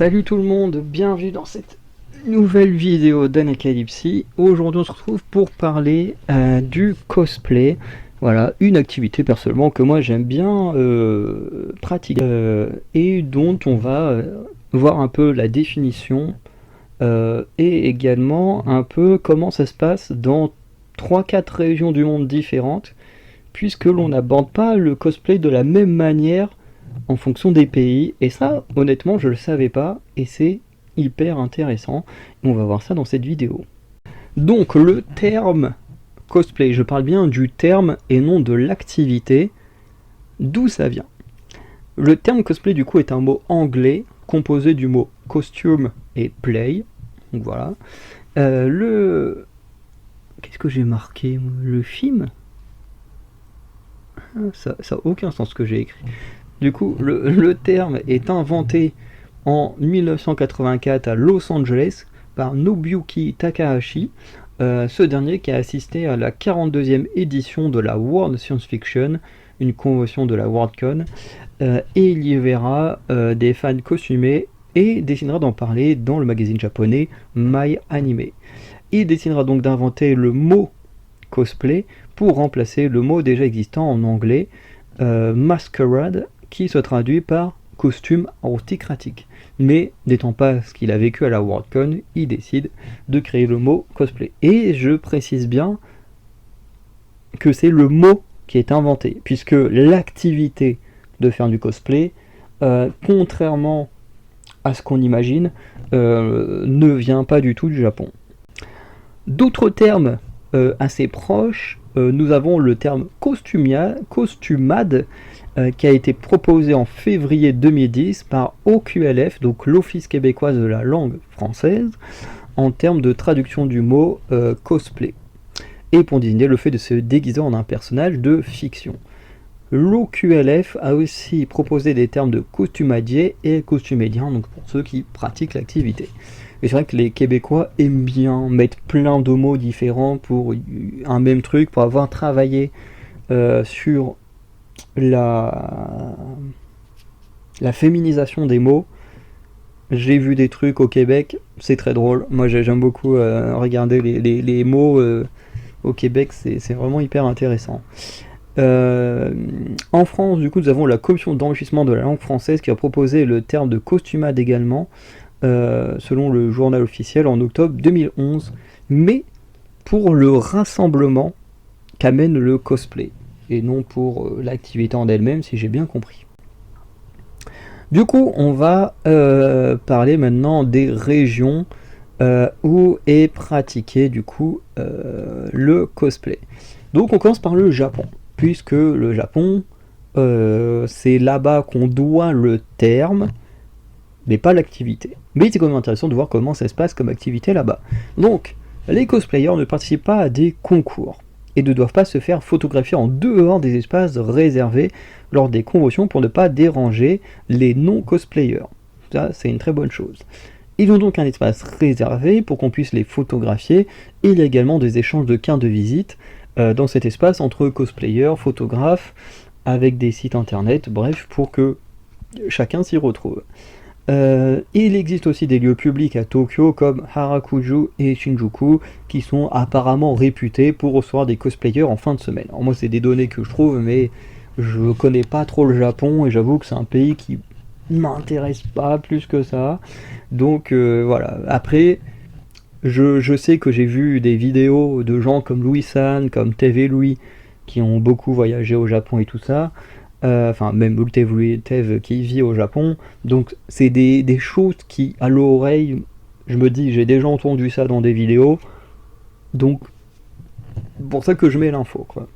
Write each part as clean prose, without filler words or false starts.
Salut tout le monde, bienvenue dans cette nouvelle vidéo d'Anacalypsy. Aujourd'hui on se retrouve pour parler du cosplay. Voilà, une activité personnellement que moi j'aime bien pratiquer et dont on va voir un peu la définition et également un peu comment ça se passe dans 3-4 régions du monde différentes, puisque l'on n'aborde pas le cosplay de la même manière en fonction des pays, et ça honnêtement je le savais pas et c'est hyper intéressant. On va voir ça dans cette vidéo. Donc le terme cosplay, je parle bien du terme et non de l'activité. D'où ça vient? Le terme cosplay du coup est un mot anglais composé du mot costume et play. Donc voilà. Qu'est-ce que j'ai marqué? Le film? Ça a aucun sens ce que j'ai écrit. Du coup, le terme est inventé en 1984 à Los Angeles par Nobuyuki Takahashi, ce dernier qui a assisté à la 42e édition de la World Science Fiction, une convention de la Worldcon, et il y verra des fans costumés et décidera d'en parler dans le magazine japonais My Anime. Il décidera donc d'inventer le mot cosplay pour remplacer le mot déjà existant en anglais, masquerade, qui se traduit par costume aristocratique. Mais n'étant pas ce qu'il a vécu à la Worldcon, il décide de créer le mot cosplay. Et je précise bien que c'est le mot qui est inventé, puisque l'activité de faire du cosplay, contrairement à ce qu'on imagine, ne vient pas du tout du Japon. D'autres termes assez proches, nous avons le terme costumade, qui a été proposé en février 2010 par OQLF, donc l'Office québécois de la langue française, en termes de traduction du mot cosplay, et pour désigner le fait de se déguiser en un personnage de fiction. L'OQLF a aussi proposé des termes de costumadier et costumédien, donc pour ceux qui pratiquent l'activité. Et c'est vrai que les Québécois aiment bien mettre plein de mots différents pour un même truc, pour avoir travaillé sur la féminisation des mots. J'ai vu des trucs au Québec, c'est très drôle. Moi j'aime beaucoup regarder les mots au Québec, c'est vraiment hyper intéressant. En France, du coup, nous avons la commission d'enrichissement de la langue française qui a proposé le terme de costumade également, selon le journal officiel en octobre 2011, mais pour le rassemblement qu'amène le cosplay, et non pour l'activité en elle-même, si j'ai bien compris. Du coup, on va parler maintenant des régions où est pratiqué du coup le cosplay. Donc on commence par le Japon, puisque le Japon, c'est là-bas qu'on doit le terme, mais pas l'activité. Mais c'est quand même intéressant de voir comment ça se passe comme activité là-bas. Donc, les cosplayers ne participent pas à des concours et ne doivent pas se faire photographier en dehors des espaces réservés lors des conventions pour ne pas déranger les non-cosplayers. Ça, c'est une très bonne chose. Ils ont donc un espace réservé pour qu'on puisse les photographier, et il y a également des échanges de cartes de visite dans cet espace entre cosplayers, photographes, avec des sites internet, bref, pour que chacun s'y retrouve. Il existe aussi des lieux publics à Tokyo comme Harajuku et Shinjuku qui sont apparemment réputés pour recevoir des cosplayers en fin de semaine. Alors moi c'est des données que je trouve, mais je connais pas trop le Japon et j'avoue que c'est un pays qui m'intéresse pas plus que ça. Donc voilà. Après, je sais que j'ai vu des vidéos de gens comme Louis-san, comme TV Louis, qui ont beaucoup voyagé au Japon et tout ça. Enfin même Tev qui vit au Japon, donc c'est des choses qui à l'oreille, je me dis j'ai déjà entendu ça dans des vidéos, donc pour ça que je mets l'info quoi.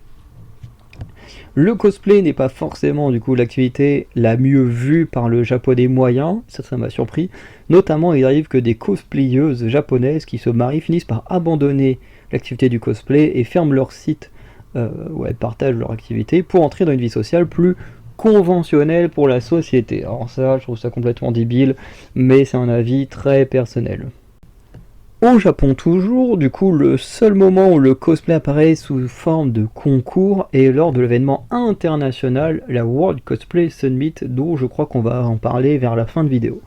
Le cosplay n'est pas forcément du coup l'activité la mieux vue par le japonais moyen, ça m'a surpris, notamment il arrive que des cosplayeuses japonaises qui se marient finissent par abandonner l'activité du cosplay et ferment leur site partagent leur activité pour entrer dans une vie sociale plus conventionnelle pour la société. Alors ça, je trouve ça complètement débile, mais c'est un avis très personnel. Au Japon toujours, du coup, le seul moment où le cosplay apparaît sous forme de concours est lors de l'événement international, la World Cosplay Summit, dont je crois qu'on va en parler vers la fin de vidéo.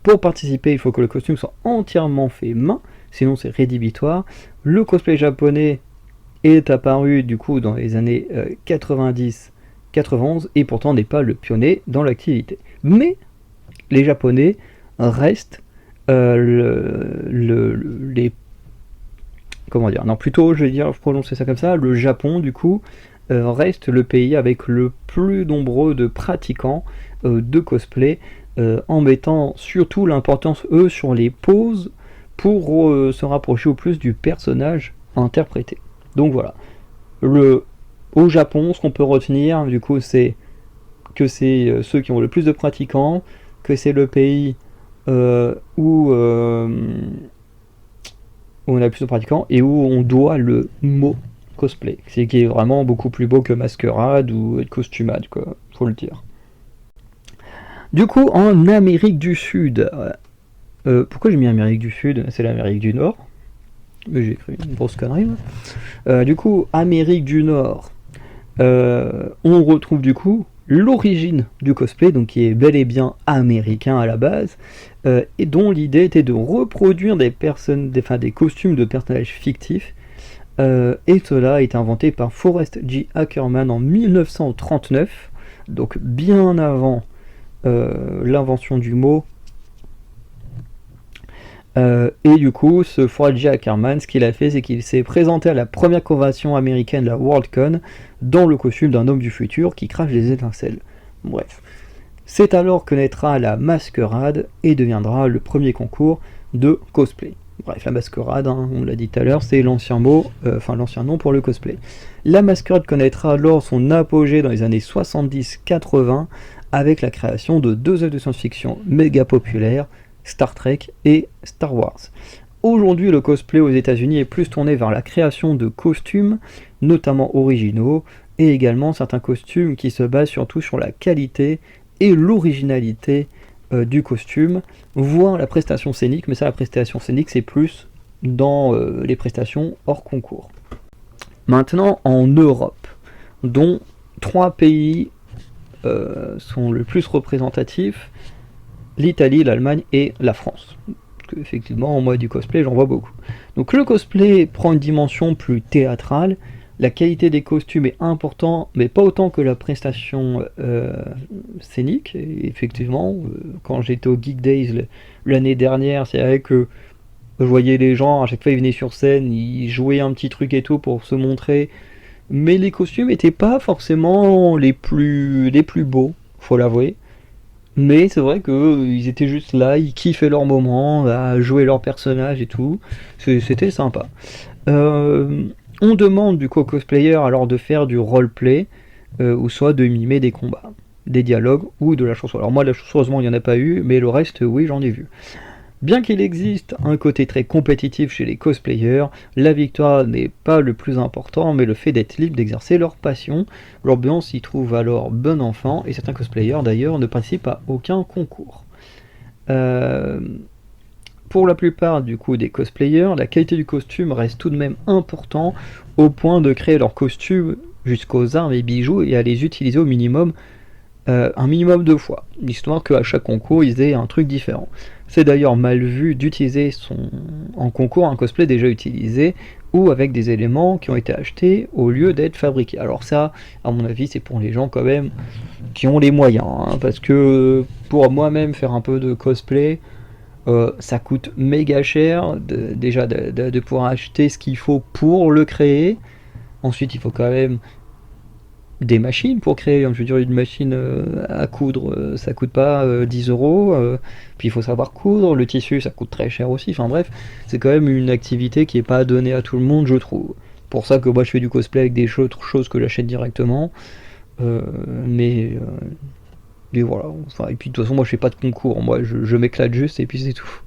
Pour participer, il faut que le costume soit entièrement fait main, sinon c'est rédhibitoire. Le cosplay japonais est apparu du coup dans les années 90-91 et pourtant n'est pas le pionnier dans l'activité. Mais les Japonais restent les... Comment dire? Non, plutôt, je vais dire, je prononcer ça comme ça, le Japon, du coup, reste le pays avec le plus nombreux de pratiquants de cosplay, en mettant surtout l'importance, eux, sur les poses pour se rapprocher au plus du personnage interprété. Donc voilà. Au Japon, ce qu'on peut retenir, du coup, c'est que c'est ceux qui ont le plus de pratiquants, que c'est le pays où on a plus de pratiquants et où on doit le mot cosplay. C'est qui est vraiment beaucoup plus beau que masquerade ou costumade, quoi, faut le dire. Du coup, en Amérique du Sud, pourquoi j'ai mis Amérique du Sud? C'est l'Amérique du Nord. J'ai écrit une grosse connerie. Du coup, Amérique du Nord, on retrouve du coup l'origine du cosplay, donc qui est bel et bien américain à la base, et dont l'idée était de reproduire des costumes de personnages fictifs, et cela a été inventé par Forrest J. Ackerman en 1939, donc bien avant l'invention du mot. Et du coup, ce Forrest J. Ackerman, ce qu'il a fait, c'est qu'il s'est présenté à la première convention américaine, la Worldcon, dans le costume d'un homme du futur qui crache des étincelles. Bref. C'est alors que naîtra la masquerade et deviendra le premier concours de cosplay. Bref, la masquerade, hein, on l'a dit tout à l'heure, c'est l'ancien mot, l'ancien nom pour le cosplay. La masquerade connaîtra alors son apogée dans les années 70-80 avec la création de deux œuvres de science-fiction méga populaires, Star Trek et Star Wars. Aujourd'hui, le cosplay aux États-Unis est plus tourné vers la création de costumes, notamment originaux, et également certains costumes qui se basent surtout sur la qualité et l'originalité du costume, voire la prestation scénique, mais ça, la prestation scénique, c'est plus dans les prestations hors concours. Maintenant, en Europe, dont 3 pays sont le plus représentatifs, l'Italie, l'Allemagne et la France. Parce qu'effectivement, moi, du cosplay, j'en vois beaucoup. Donc le cosplay prend une dimension plus théâtrale, la qualité des costumes est importante, mais pas autant que la prestation scénique. Et effectivement, quand j'étais au Geek Days l'année dernière, c'est vrai que je voyais les gens, à chaque fois ils venaient sur scène, ils jouaient un petit truc et tout pour se montrer, mais les costumes n'étaient pas forcément les plus beaux, faut l'avouer. Mais c'est vrai qu'ils étaient juste là, ils kiffaient leur moment, à jouer leur personnage et tout. C'était sympa. On demande du coup aux cosplayers alors de faire du roleplay, ou soit de mimer des combats, des dialogues ou de la chanson. Alors moi, la chanson, heureusement, il n'y en a pas eu, mais le reste, oui, j'en ai vu. Bien qu'il existe un côté très compétitif chez les cosplayers, la victoire n'est pas le plus important, mais le fait d'être libre d'exercer leur passion. L'ambiance y trouve alors bon enfant, et certains cosplayers d'ailleurs ne participent à aucun concours. Pour la plupart du coup des cosplayers, la qualité du costume reste tout de même important, au point de créer leurs costumes jusqu'aux armes et bijoux et à les utiliser au minimum un minimum de fois, histoire qu'à chaque concours ils aient un truc différent. C'est d'ailleurs mal vu d'utiliser en concours un cosplay déjà utilisé ou avec des éléments qui ont été achetés au lieu d'être fabriqués. Alors ça, à mon avis, c'est pour les gens quand même qui ont les moyens, hein, parce que pour moi-même faire un peu de cosplay, ça coûte méga cher déjà de pouvoir acheter ce qu'il faut pour le créer. Ensuite, il faut quand même des machines pour créer. Je veux dire, une machine à coudre, ça coûte pas 10 euros. Puis il faut savoir coudre. Le tissu, ça coûte très cher aussi. Enfin bref, c'est quand même une activité qui est pas donnée à tout le monde, je trouve. Pour ça que moi je fais du cosplay avec des autres choses que j'achète directement. Mais voilà. Enfin, et puis de toute façon, moi je fais pas de concours. Moi je m'éclate juste et puis c'est tout.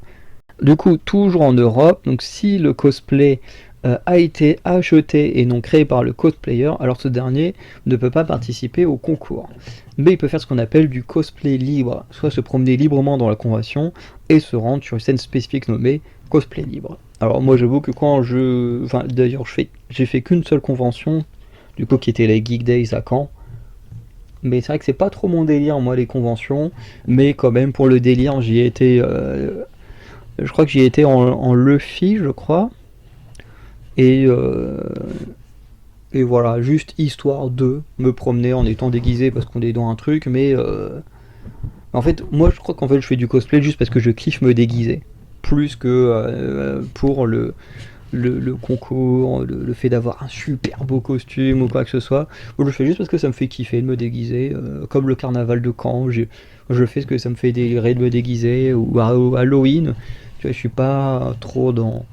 Du coup, toujours en Europe, donc si le cosplay a été acheté et non créé par le cosplayer, alors ce dernier ne peut pas participer au concours. Mais il peut faire ce qu'on appelle du cosplay libre, soit se promener librement dans la convention et se rendre sur une scène spécifique nommée cosplay libre. Alors moi j'avoue que quand d'ailleurs j'ai fait qu'une seule convention, du coup qui était les Geek Days à Caen, Mais c'est vrai que c'est pas trop mon délire, moi, les conventions. Mais quand même, pour le délire, j'y ai été. Je crois que j'y ai été en Luffy, je crois. Et, euh, et voilà, juste histoire de me promener en étant déguisé parce qu'on est dans un truc. Mais en fait, moi, je crois qu'en fait, je fais du cosplay juste parce que je kiffe me déguiser. Plus que pour le concours, le fait d'avoir un super beau costume ou quoi que ce soit. Moi, je le fais juste parce que ça me fait kiffer de me déguiser. Comme le carnaval de Caen, je le fais parce que ça me fait délirer de me déguiser. Ou à Halloween, tu vois, je suis pas trop dans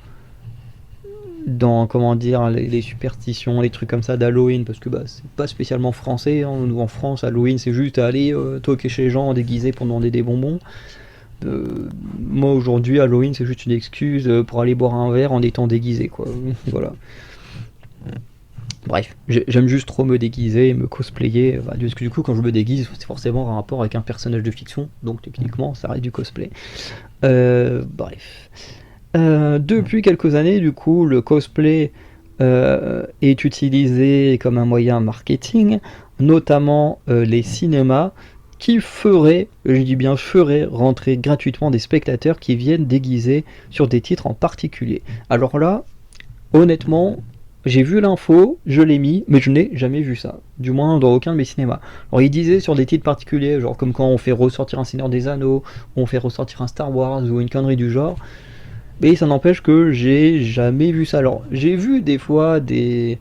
comment dire, les superstitions, les trucs comme ça d'Halloween, parce que bah, c'est pas spécialement français. Hein. Nous, en France, Halloween, c'est juste aller toquer chez les gens déguisés pour demander des bonbons. Moi aujourd'hui, Halloween, c'est juste une excuse pour aller boire un verre en étant déguisé, quoi. Voilà. Bref, j'aime juste trop me déguiser, me cosplayer. Parce que du coup, quand je me déguise, c'est forcément un rapport avec un personnage de fiction, donc techniquement, ça reste du cosplay. Bref. Depuis quelques années, du coup, le cosplay est utilisé comme un moyen marketing, notamment les cinémas qui feraient, je dis bien feraient, rentrer gratuitement des spectateurs qui viennent déguisés sur des titres en particulier. Alors là, honnêtement, j'ai vu l'info, je l'ai mis, mais je n'ai jamais vu ça. Du moins dans aucun de mes cinémas. Alors il disait sur des titres particuliers, genre comme quand on fait ressortir un Seigneur des Anneaux, ou on fait ressortir un Star Wars, ou une connerie du genre. Mais ça n'empêche que j'ai jamais vu ça. Alors j'ai vu des fois des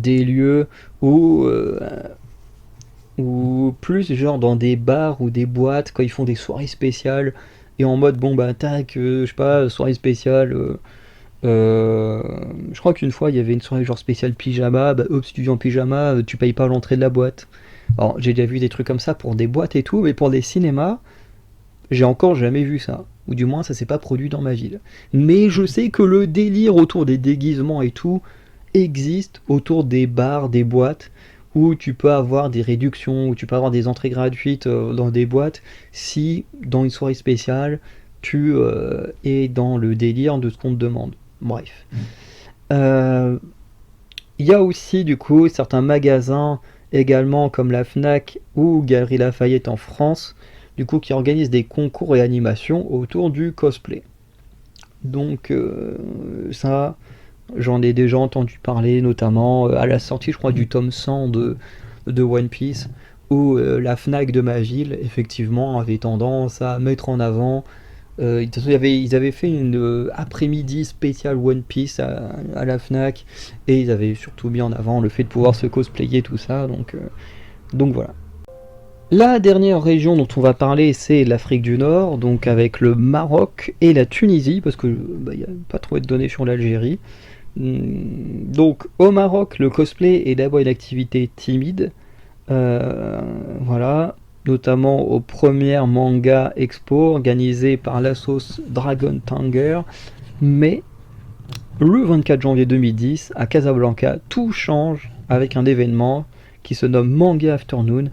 lieux où ou plus genre dans des bars ou des boîtes quand ils font des soirées spéciales et en mode bon bah tac je sais pas soirée spéciale euh, je crois qu'une fois il y avait une soirée genre spéciale pyjama, bah hop si tu viens en pyjama tu payes pas l'entrée de la boîte. Alors j'ai déjà vu des trucs comme ça pour des boîtes et tout, mais pour des cinémas j'ai encore jamais vu ça, ou du moins ça s'est pas produit dans ma ville. Mais je sais que le délire autour des déguisements et tout existe autour des bars, des boîtes, où tu peux avoir des réductions, où tu peux avoir des entrées gratuites dans des boîtes, si dans une soirée spéciale, tu es dans le délire de ce qu'on te demande. Bref. Euh, Il y a aussi du coup certains magasins également comme la Fnac ou Galerie Lafayette en France, du coup qui organisent des concours et animations autour du cosplay. Donc ça, j'en ai déjà entendu parler, notamment à la sortie, je crois, du tome 100 de One Piece, où la Fnac de ma ville, effectivement, avait tendance à mettre en avant. De toute façon, ils avaient fait une après-midi spéciale One Piece à la Fnac, et ils avaient surtout mis en avant le fait de pouvoir se cosplayer, tout ça. Donc voilà. La dernière région dont on va parler, c'est l'Afrique du Nord, donc avec le Maroc et la Tunisie, parce que bah, y a pas trop de données sur l'Algérie. Donc au Maroc, le cosplay est d'abord une activité timide, voilà, notamment aux premières manga expo organisées par l'assos Dragon Tanger, mais le 24 janvier 2010, à Casablanca, tout change avec un événement qui se nomme Manga Afternoon,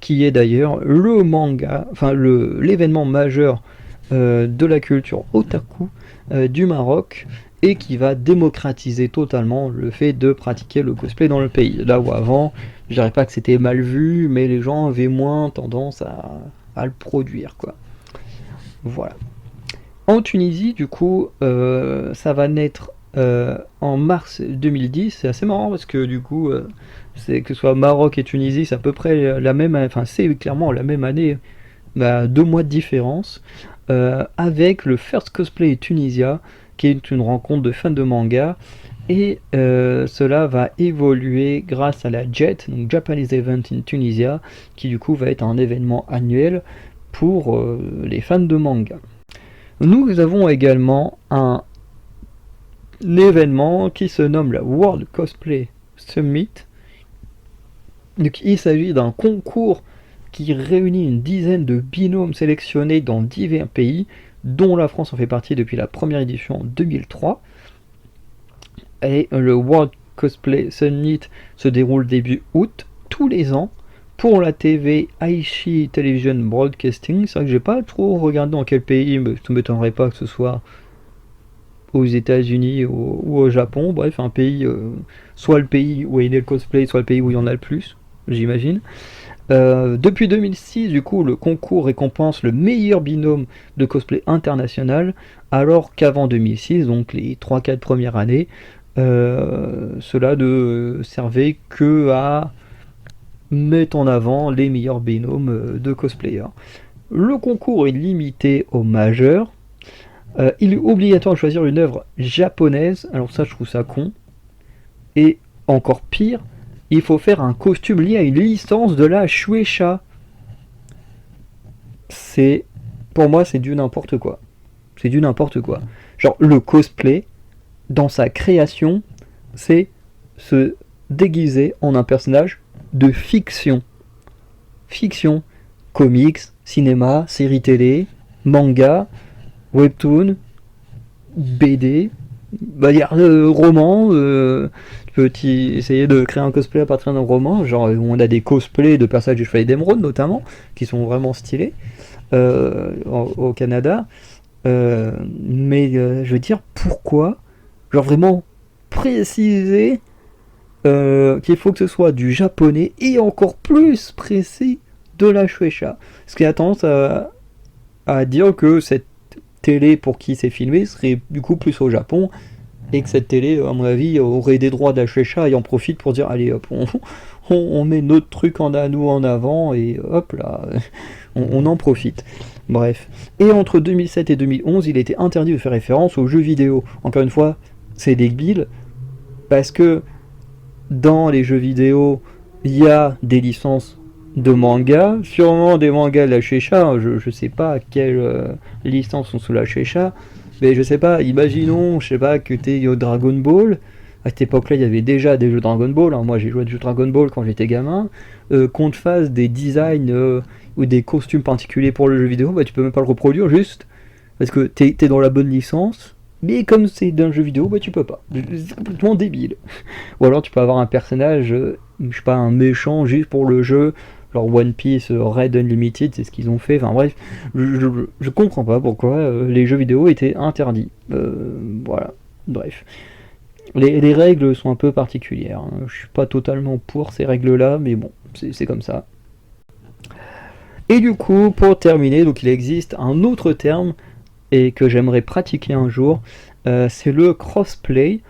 qui est d'ailleurs le manga, enfin l'événement majeur de la culture otaku du Maroc et qui va démocratiser totalement le fait de pratiquer le cosplay dans le pays. Là où avant, je dirais pas que c'était mal vu, mais les gens avaient moins tendance à le produire, quoi. Voilà. En Tunisie, du coup, ça va naître en mars 2010. C'est assez marrant parce que du coup, c'est que ce soit Maroc et Tunisie, c'est à peu près la même, enfin c'est clairement la même année, bah, 2 mois de différence, avec le First Cosplay Tunisia, qui est une rencontre de fans de manga. Et cela va évoluer grâce à la JET, donc Japanese Event in Tunisia, qui du coup va être un événement annuel pour les fans de manga. Nous avons également un événement qui se nomme la World Cosplay Summit. Donc, il s'agit d'un concours qui réunit une dizaine de binômes sélectionnés dans divers pays, dont la France en fait partie depuis la première édition en 2003. Et le World Cosplay Summit se déroule début août, tous les ans, pour la TV Aichi Television Broadcasting. C'est vrai que j'ai pas trop regardé dans quel pays, mais ça ne m'étonnerait pas que ce soit aux États-Unis ou au Japon. Bref, un pays, soit le pays où est né le cosplay, soit le pays où il y en a le plus. j'imagine. Depuis 2006, du coup, le concours récompense le meilleur binôme de cosplay international, alors qu'avant 2006, donc les 3-4 premières années, cela ne servait que à mettre en avant les meilleurs binômes de cosplayers. Le concours est limité aux majeurs. Il est obligatoire de choisir une œuvre japonaise, alors ça je trouve ça con. Et encore pire, il faut faire un costume lié à une licence de la Shueisha. C'est, pour moi, c'est du n'importe quoi. C'est du n'importe quoi. Genre, le cosplay, dans sa création, c'est se déguiser en un personnage de fiction. Fiction. Comics, cinéma, séries télé, manga, webtoon, BD, bah, y a, roman, tu peux essayer de créer un cosplay à partir d'un roman, genre on a des cosplays de personnages du Chevalier d'Émeraude notamment, qui sont vraiment stylés au Canada. Mais je veux dire, pourquoi genre vraiment préciser qu'il faut que ce soit du japonais et encore plus précis de la Shueisha. Ce qui a tendance à dire que cette télé pour qui c'est filmé serait du coup plus au Japon et que cette télé, à mon avis, aurait des droits de la Shueisha et en profite pour dire allez hop, on met notre truc en avant et hop là, on en profite. Bref. Et entre 2007 et 2011, il était interdit de faire référence aux jeux vidéo. Encore une fois, c'est débile parce que dans les jeux vidéo, il y a des licences de manga, sûrement des mangas de la Shueisha, je sais pas quelles licences sont sous la Shueisha, mais je sais pas, imaginons, je sais pas, que t'es Dragon Ball, à cette époque-là il y avait déjà des jeux Dragon Ball, hein, moi j'ai joué à des jeux Dragon Ball quand j'étais gamin, qu'on te fasse des designs ou des costumes particuliers pour le jeu vidéo, bah tu peux même pas le reproduire juste, parce que t'es dans la bonne licence, mais comme c'est d'un jeu vidéo, bah tu peux pas, c'est complètement débile. Ou alors tu peux avoir un personnage, je sais pas, un méchant juste pour le jeu, genre One Piece, Red Unlimited, c'est ce qu'ils ont fait, enfin bref, je comprends pas pourquoi les jeux vidéo étaient interdits. Voilà, bref. Les règles sont un peu particulières, hein. Je suis pas totalement pour ces règles-là, mais bon, c'est comme ça. Et du coup, pour terminer, donc il existe un autre terme et que j'aimerais pratiquer un jour, c'est le crossplay,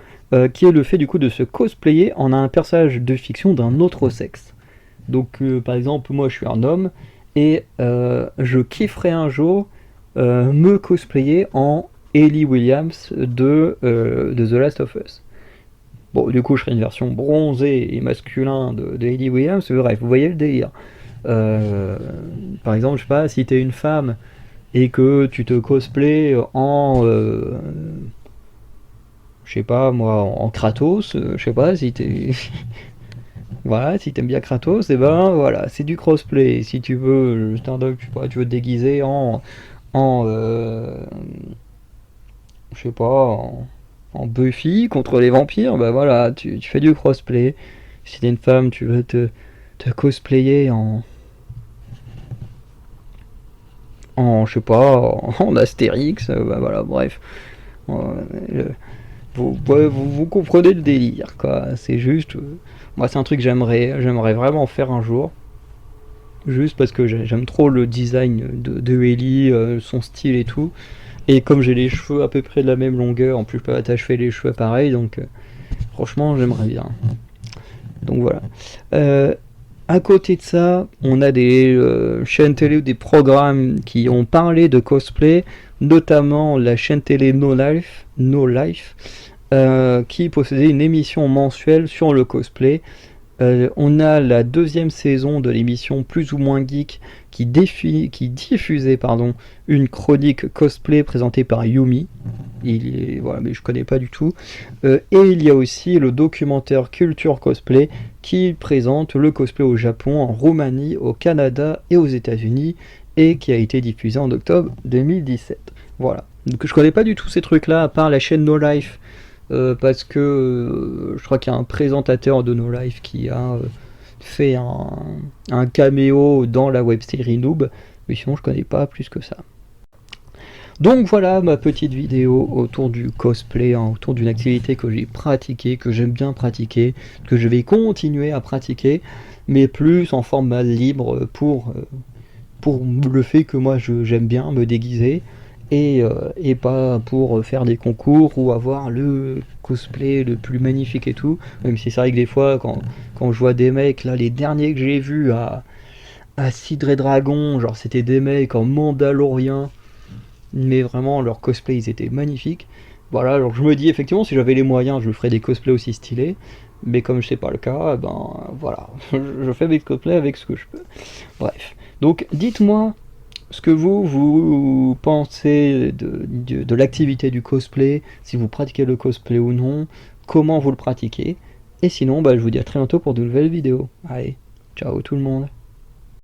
qui est le fait du coup de se cosplayer en un personnage de fiction d'un autre sexe. Donc par exemple, moi je suis un homme et je kifferais un jour me cosplayer en Ellie Williams de The Last of Us. Bon, du coup, je serais une version bronzée et masculin de Ellie Williams, bref, vous voyez le délire. Par exemple, je sais pas, si t'es une femme et que tu te cosplays en je sais pas moi, en Kratos, je sais pas si t'es voilà, si t'aimes bien Kratos, et ben voilà, c'est du crossplay. Si tu veux, je sais pas, tu veux te déguiser en je sais pas, en Buffy contre les vampires, bah voilà, tu fais du crossplay. Si t'es une femme, tu veux te cosplayer en je sais pas, en Astérix, bah voilà, bref. Le- vous comprenez le délire, quoi. C'est juste, moi c'est un truc que j'aimerais vraiment faire un jour. Juste parce que j'aime trop le design de Ellie, son style et tout. Et comme j'ai les cheveux à peu près de la même longueur, en plus je peux attacher les cheveux pareil, donc franchement j'aimerais bien. Donc voilà. Euh, à côté de ça, on a des chaînes télé ou des programmes qui ont parlé de cosplay, notamment la chaîne télé No Life, qui possédait une émission mensuelle sur le cosplay. On a la deuxième saison de l'émission Plus ou moins Geek qui diffusait une chronique cosplay présentée par Yumi. Voilà, mais je connais pas du tout. Et il y a aussi le documentaire Culture Cosplay qui présente le cosplay au Japon, en Roumanie, au Canada et aux États-Unis et qui a été diffusé en octobre 2017. Voilà. Donc je connais pas du tout ces trucs-là à part la chaîne No Life. Parce que je crois qu'il y a un présentateur de No Life qui a fait un caméo dans la web-série Noob, mais sinon je connais pas plus que ça. Donc voilà ma petite vidéo autour du cosplay, hein, autour d'une activité que j'ai pratiquée, que j'aime bien pratiquer, que je vais continuer à pratiquer. mais plus en format libre pour le fait que moi j'aime bien me déguiser et pas pour faire des concours ou avoir le cosplay le plus magnifique et tout. Même si c'est vrai que des fois, quand je vois des mecs, là, les derniers que j'ai vus à Cidre et Dragon, genre c'était des mecs en Mandalorien, mais vraiment leur cosplay ils étaient magnifiques. Voilà, alors je me dis effectivement, si j'avais les moyens, je ferais des cosplays aussi stylés. Mais comme je sais pas le cas, ben voilà, je fais mes cosplays avec ce que je peux. Bref. Donc dites-moi ce que vous pensez de l'activité du cosplay, si vous pratiquez le cosplay ou non, comment vous le pratiquez. Et sinon, bah, je vous dis à très bientôt pour de nouvelles vidéos. Allez, ciao tout le monde.